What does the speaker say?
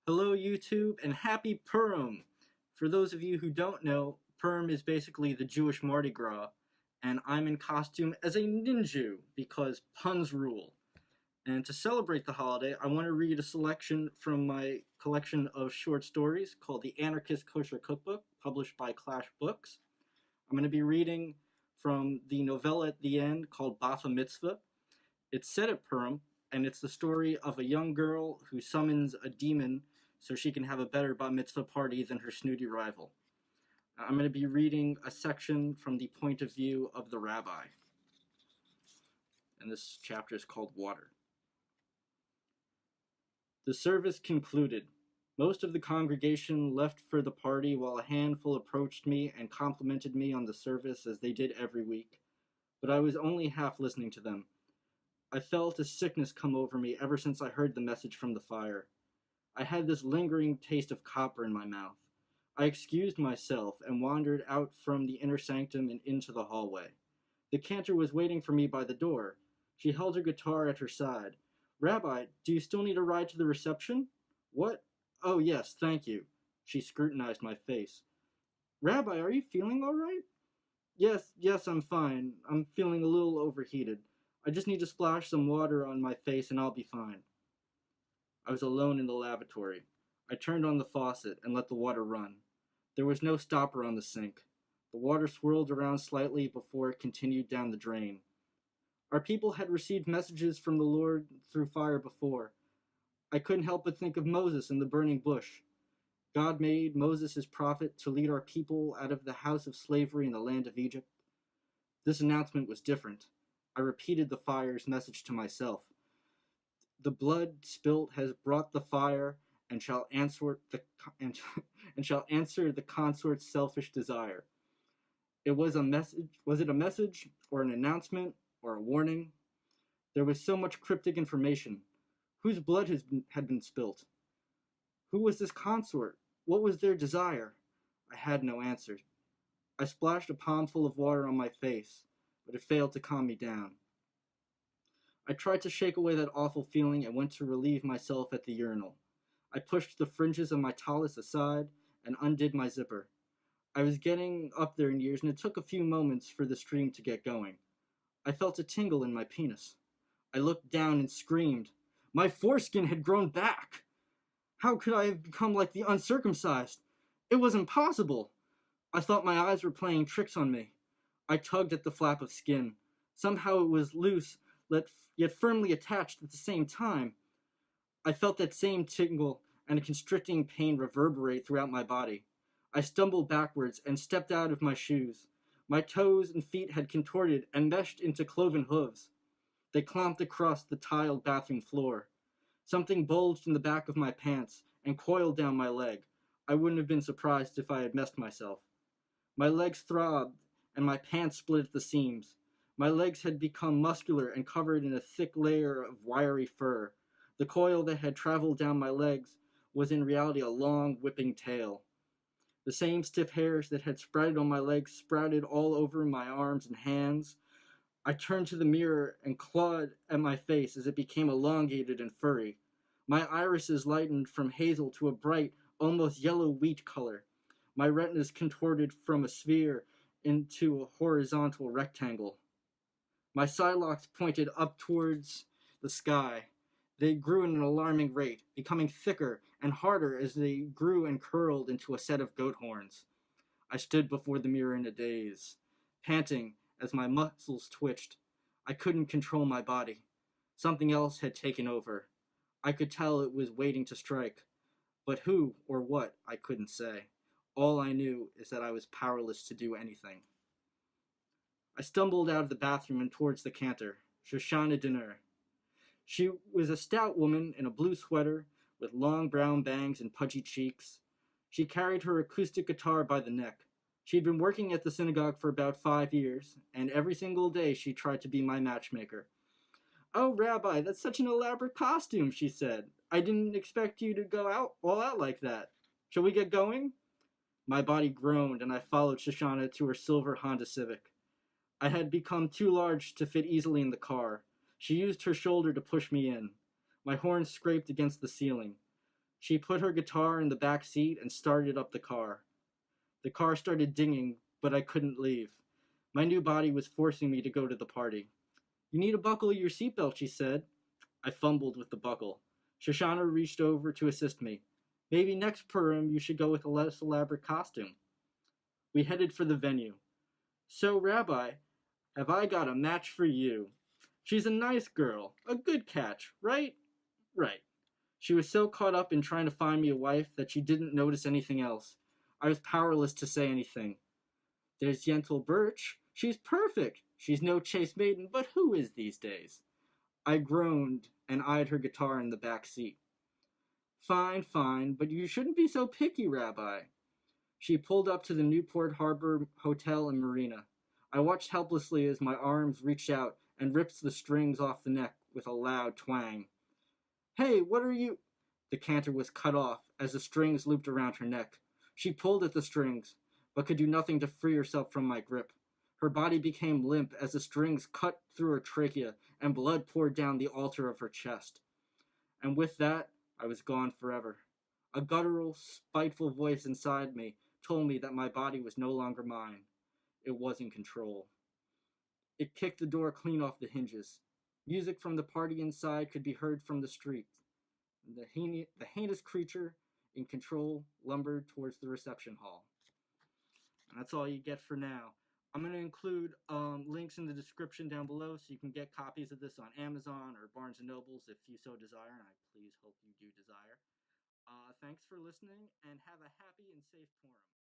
Hello, YouTube, and happy Purim! For those of you who don't know, Purim is basically the Jewish Mardi Gras, and I'm in costume as a Ninjew because puns rule. And to celebrate the holiday, I want to read a selection from my collection of short stories called the Anarchist Kosher Cookbook, published by CLASHBooks. I'm going to be reading from the novella at the end called Baphomitzvah. It's set at Purim, and it's the story of a young girl who summons a demon so she can have a better bat mitzvah party than her snooty rival. I'm going to be reading a section from the point of view of the rabbi. And this chapter is called Water. The service concluded. Most of the congregation left for the party while a handful approached me and complimented me on the service as they did every week. But I was only half listening to them. I felt a sickness come over me ever since I heard the message from the fire. I had this lingering taste of copper in my mouth. I excused myself and wandered out from the inner sanctum and into the hallway. The cantor was waiting for me by the door. She held her guitar at her side. "Rabbi, do you still need a ride to the reception?" "What? Oh, yes, thank you." She scrutinized my face. "Rabbi, are you feeling all right?" Yes, I'm fine. I'm feeling a little overheated. I just need to splash some water on my face and I'll be fine." I was alone in the lavatory. I turned on the faucet and let the water run. There was no stopper on the sink. The water swirled around slightly before it continued down the drain. Our people had received messages from the Lord through fire before. I couldn't help but think of Moses in the burning bush. God made Moses his prophet to lead our people out of the house of slavery in the land of Egypt. This announcement was different. I repeated the fire's message to myself. The blood spilt has brought the fire and shall answer the consort's selfish desire. It was a message. Was it a message or an announcement or a warning? There was so much cryptic information. Whose blood had been spilt? Who was this consort? What was their desire? I had no answer. I splashed a palmful of water on my face, but it failed to calm me down. I tried to shake away that awful feeling and went to relieve myself at the urinal. I pushed the fringes of my tallis aside and undid my zipper. I was getting up there in years, and it took a few moments for the stream to get going. I felt a tingle in my penis. I looked down and screamed. My foreskin had grown back! How could I have become like the uncircumcised? It was impossible! I thought my eyes were playing tricks on me. I tugged at the flap of skin. Somehow it was loose, yet firmly attached at the same time. I felt that same tingle and a constricting pain reverberate throughout my body. I stumbled backwards and stepped out of my shoes. My toes and feet had contorted and meshed into cloven hooves. They clomped across the tiled bathroom floor. Something bulged in the back of my pants and coiled down my leg. I wouldn't have been surprised if I had messed myself. My legs throbbed and my pants split at the seams. My legs had become muscular and covered in a thick layer of wiry fur. The coil that had traveled down my legs was in reality a long, whipping tail. The same stiff hairs that had sprouted on my legs sprouted all over my arms and hands. I turned to the mirror and clawed at my face as it became elongated and furry. My irises lightened from hazel to a bright, almost yellow wheat color. My retinas contorted from a sphere into a horizontal rectangle. My sidelocks pointed up towards the sky. They grew at an alarming rate, becoming thicker and harder as they grew and curled into a set of goat horns. I stood before the mirror in a daze, panting as my muscles twitched. I couldn't control my body. Something else had taken over. I could tell it was waiting to strike, but who or what I couldn't say. All I knew is that I was powerless to do anything. I stumbled out of the bathroom and towards the cantor, Shoshana Dinner. She was a stout woman in a blue sweater with long brown bangs and pudgy cheeks. She carried her acoustic guitar by the neck. She had been working at the synagogue for about 5 years, and every single day she tried to be my matchmaker. "Oh, Rabbi, that's such an elaborate costume," she said. "I didn't expect you to go all out like that. Shall we get going?" My body groaned, and I followed Shoshana to her silver Honda Civic. I had become too large to fit easily in the car. She used her shoulder to push me in. My horns scraped against the ceiling. She put her guitar in the back seat and started up the car. The car started dinging, but I couldn't leave. My new body was forcing me to go to the party. You need to buckle your seatbelt, she said. I fumbled with the buckle. Shoshana reached over to assist me. Maybe next Purim you should go with a less elaborate costume. We headed for the venue. So, Rabbi, have I got a match for you? She's a nice girl, a good catch, right? Right. She was so caught up in trying to find me a wife that she didn't notice anything else. I was powerless to say anything. There's Yentl Birch. She's perfect. She's no chaste maiden, but who is these days? I groaned and eyed her guitar in the back seat. Fine, fine, but you shouldn't be so picky, Rabbi. She pulled up to the Newport Harbor Hotel and Marina. I watched helplessly as my arms reached out and ripped the strings off the neck with a loud twang. Hey, what are you... The canter was cut off as the strings looped around her neck. She pulled at the strings, but could do nothing to free herself from my grip. Her body became limp as the strings cut through her trachea and blood poured down the altar of her chest. And with that, I was gone forever. A guttural, spiteful voice inside me told me that my body was no longer mine. It was in control. It kicked the door clean off the hinges. Music from the party inside could be heard from the street. The heinous creature in control lumbered towards the reception hall. And that's all you get for now. I'm going to include links in the description down below so you can get copies of this on Amazon or Barnes & Nobles if you so desire, and I please hope you do desire. Thanks for listening, and have a happy and safe Purim.